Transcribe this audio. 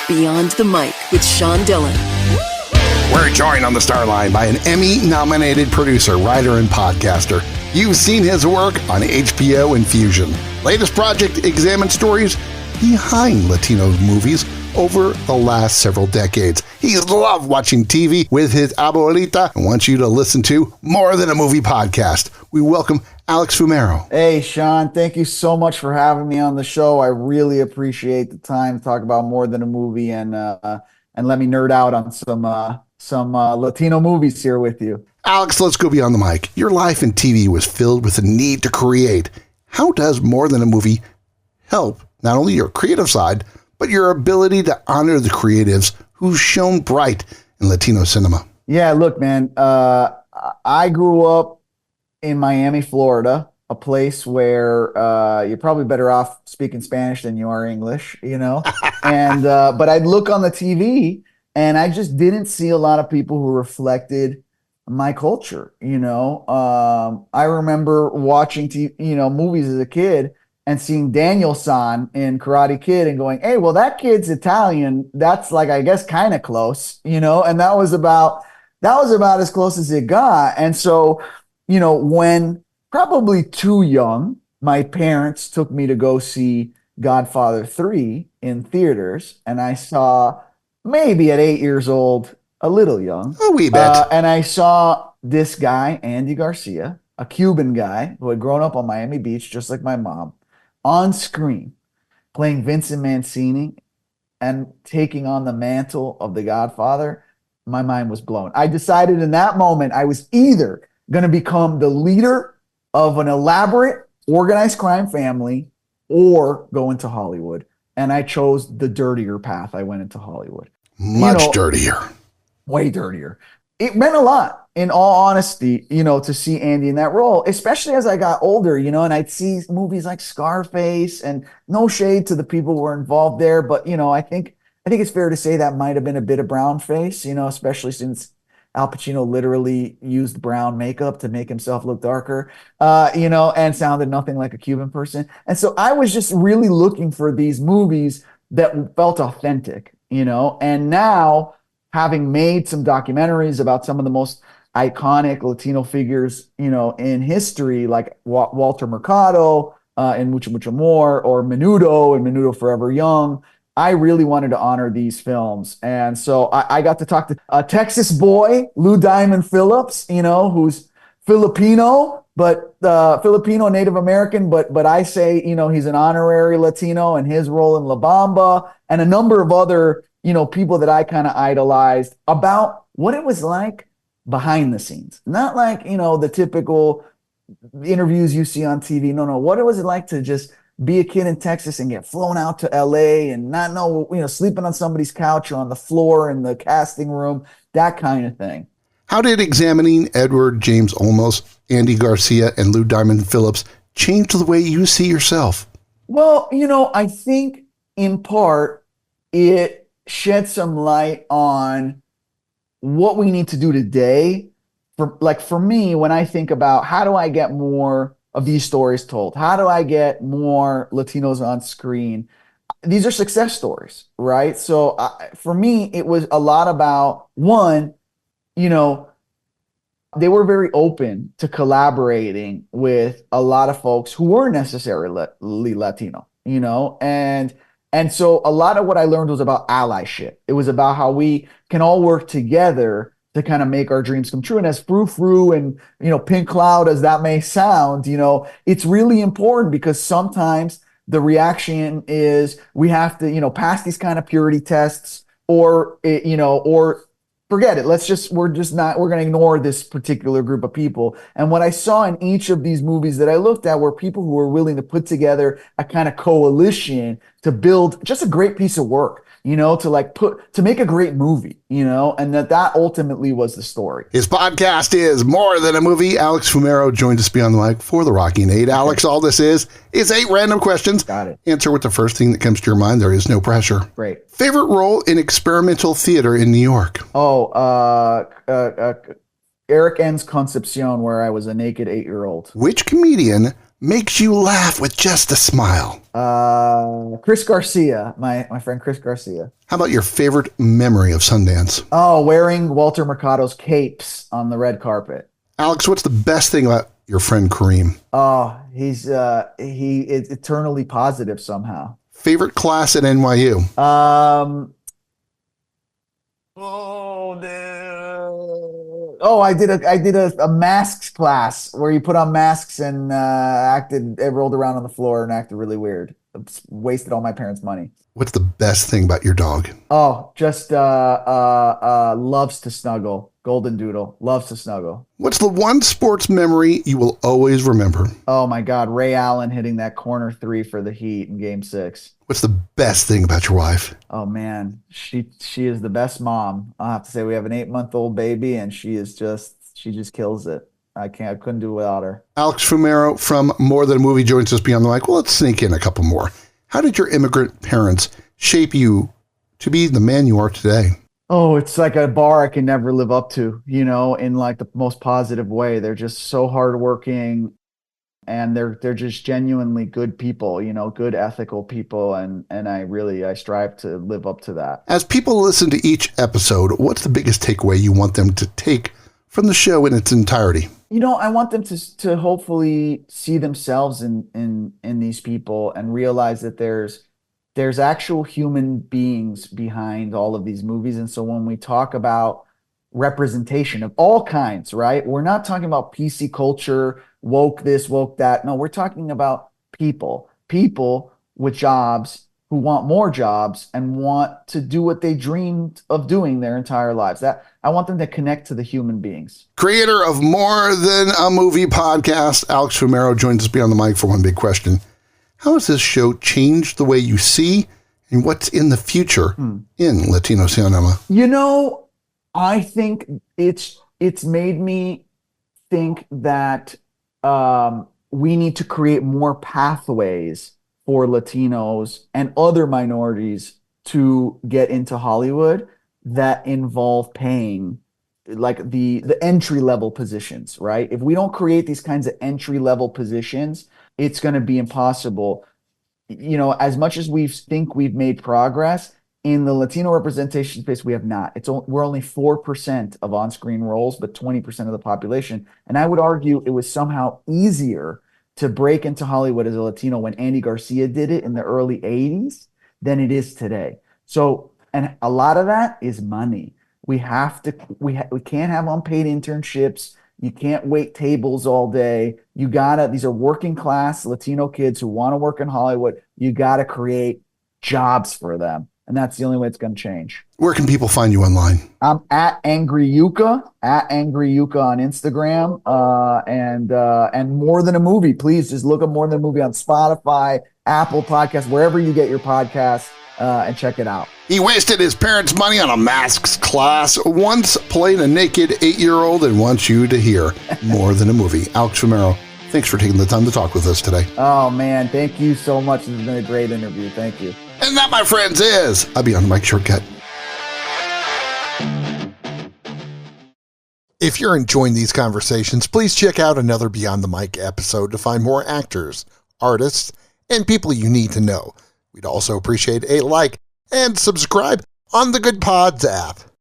Beyond the Mic with Sean Dillon. We're joined on the Starline by an Emmy-nominated producer, writer, and podcaster. You've seen his work on HBO and Fusion. Latest project examines stories behind Latino movies over the last several decades. He loved watching TV with his abuelita and wants you to listen to More Than a Movie podcast. We welcome Alex Fumero. Hey, Sean, thank you so much for having me on the show. I really appreciate the time to talk about More Than a Movie and let me nerd out on some Latino movies here with you. Alex, let's go beyond the mic. Your life in TV was filled with the need to create. How does More Than a Movie help not only your creative side, but your ability to honor the creatives who shone bright in Latino cinema? Yeah, look, man, I grew up in Miami, Florida, a place where you're probably better off speaking Spanish than you are English, you know? And but I'd look on the TV and I just didn't see a lot of people who reflected my culture, you know? I remember watching movies as a kid and seeing Daniel-san in Karate Kid and going, hey, well, that kid's Italian. That's like, I guess, kind of close, you know? And that was about as close as it got. And so, you know, when probably too young, my parents took me to go see Godfather 3 in theaters. And I saw, maybe at 8 years old, a little young. A wee bit. And I saw this guy, Andy Garcia, a Cuban guy who had grown up on Miami Beach, just like my mom, on screen, playing Vincent Mancini and taking on the mantle of the Godfather. My mind was blown. I decided in that moment I was either going to become the leader of an elaborate organized crime family or go into Hollywood. And I chose the dirtier path. I went into Hollywood. Much dirtier. Way dirtier. It meant a lot, in all honesty, you know, to see Andy in that role, especially as I got older, you know, and I'd see movies like Scarface, and no shade to the people who were involved there. But, you know, I think it's fair to say that might have been a bit of brown face, you know, especially since Al Pacino literally used brown makeup to make himself look darker, you know, and sounded nothing like a Cuban person. And so I was just really looking for these movies that felt authentic, you know, and now, having made some documentaries about some of the most iconic Latino figures, you know, in history, like Walter Mercado in Mucho Mucho More, or Menudo in Menudo Forever Young, I really wanted to honor these films. And so I got to talk to a Texas boy, Lou Diamond Phillips, you know, who's Filipino, but Filipino Native American, but I say, you know, he's an honorary Latino, and his role in La Bamba, and a number of other, you know, people that I kind of idolized, about what it was like behind the scenes. Not like, you know, the typical interviews you see on TV. No, what it was like to just be a kid in Texas and get flown out to LA and not know, you know, sleeping on somebody's couch or on the floor in the casting room, that kind of thing. How did examining Edward James Olmos, Andy Garcia, and Lou Diamond Phillips change the way you see yourself? Well, you know, I think in part it shed some light on what we need to do today. For me, when I think about how do I get more of these stories told, how do I get more Latinos on screen, these are success stories, right? So for me, it was a lot about, one, you know, they were very open to collaborating with a lot of folks who weren't necessarily Latino, you know, and so a lot of what I learned was about allyship. It was about how we can all work together to kind of make our dreams come true. And as frou-frou and, you know, pink cloud as that may sound, you know, it's really important, because sometimes the reaction is we have to, you know, pass these kind of purity tests, or, you know, or forget it. We're going to ignore this particular group of people. And what I saw in each of these movies that I looked at were people who were willing to put together a kind of coalition to build just a great piece of work, you know, to make a great movie, you know, and that ultimately was the story. His podcast is More Than a Movie. Alex Fumero joined us beyond the mic for the Rocking 8. Alex, all this is 8 random questions. Got it. Answer with the first thing that comes to your mind. There is no pressure. Great. Favorite role in experimental theater in New York? Eric N's Concepcion, where I was a naked 8-year-old. Which comedian makes you laugh with just a smile? Chris Garcia, my friend Chris Garcia. How about your favorite memory of Sundance? Oh, wearing Walter Mercado's capes on the red carpet. Alex, what's the best thing about your friend Kareem? Oh, he is eternally positive somehow. Favorite class at NYU? I did a masks class where you put on masks and rolled around on the floor and acted really weird. Wasted all my parents' money. What's the best thing about your dog? Oh, just loves to snuggle. Golden Doodle loves to snuggle. What's the one sports memory you will always remember? Oh my God, Ray Allen hitting that corner 3 for the Heat in Game 6. What's the best thing about your wife? Oh man, she is the best mom. I'll have to say we have an 8-month-old baby and she just kills it. I couldn't do it without her. Alex Fumero from More Than a Movie joins us beyond the mic. Well, let's sneak in a couple more. How did your immigrant parents shape you to be the man you are today? Oh, it's like a bar I can never live up to, in like the most positive way. They're just so hardworking and they're just genuinely good people, good ethical people. And I strive to live up to that. As people listen to each episode, what's the biggest takeaway you want them to take from the show in its entirety? I want them to hopefully see themselves in these people and realize that there's actual human beings behind all of these movies. And so when we talk about representation of all kinds, right? We're not talking about PC culture, woke this, woke that. No, we're talking about people with jobs who want more jobs and want to do what they dreamed of doing their entire lives. That I want them to connect to the human beings. Creator of More Than a Movie podcast, Alex Fumero joins us beyond the mic for one big question. How has this show changed the way you see and what's in the future in Latino cinema? I think it's made me think that we need to create more pathways for Latinos and other minorities to get into Hollywood that involve paying like the entry level positions, right? If we don't create these kinds of entry level positions, it's going to be impossible. As much as we think we've made progress in the Latino representation space, we have not. We're only 4% of on-screen roles, but 20% of the population. And I would argue it was somehow easier to break into Hollywood as a Latino when Andy Garcia did it in the early 80s than it is today. So, and a lot of that is money. We can't have unpaid internships. You can't wait tables all day. These are working class Latino kids who want to work in Hollywood. You gotta create jobs for them. And that's the only way it's going to change. Where can people find you online? I'm at Angry Yuka on Instagram, and More Than a Movie. Please just look up More Than a Movie on Spotify, Apple Podcasts, wherever you get your podcasts, and check it out. He wasted his parents' money on a masks class, once played a naked 8-year-old, and wants you to hear More Than a Movie. Alex Fumero, thanks for taking the time to talk with us today. Oh, man, thank you so much. This has been a great interview. Thank you. And that, my friends, is a Beyond the Mic shortcut. If you're enjoying these conversations, please check out another Beyond the Mic episode to find more actors, artists, and people you need to know. We'd also appreciate a like and subscribe on the Good Pods app.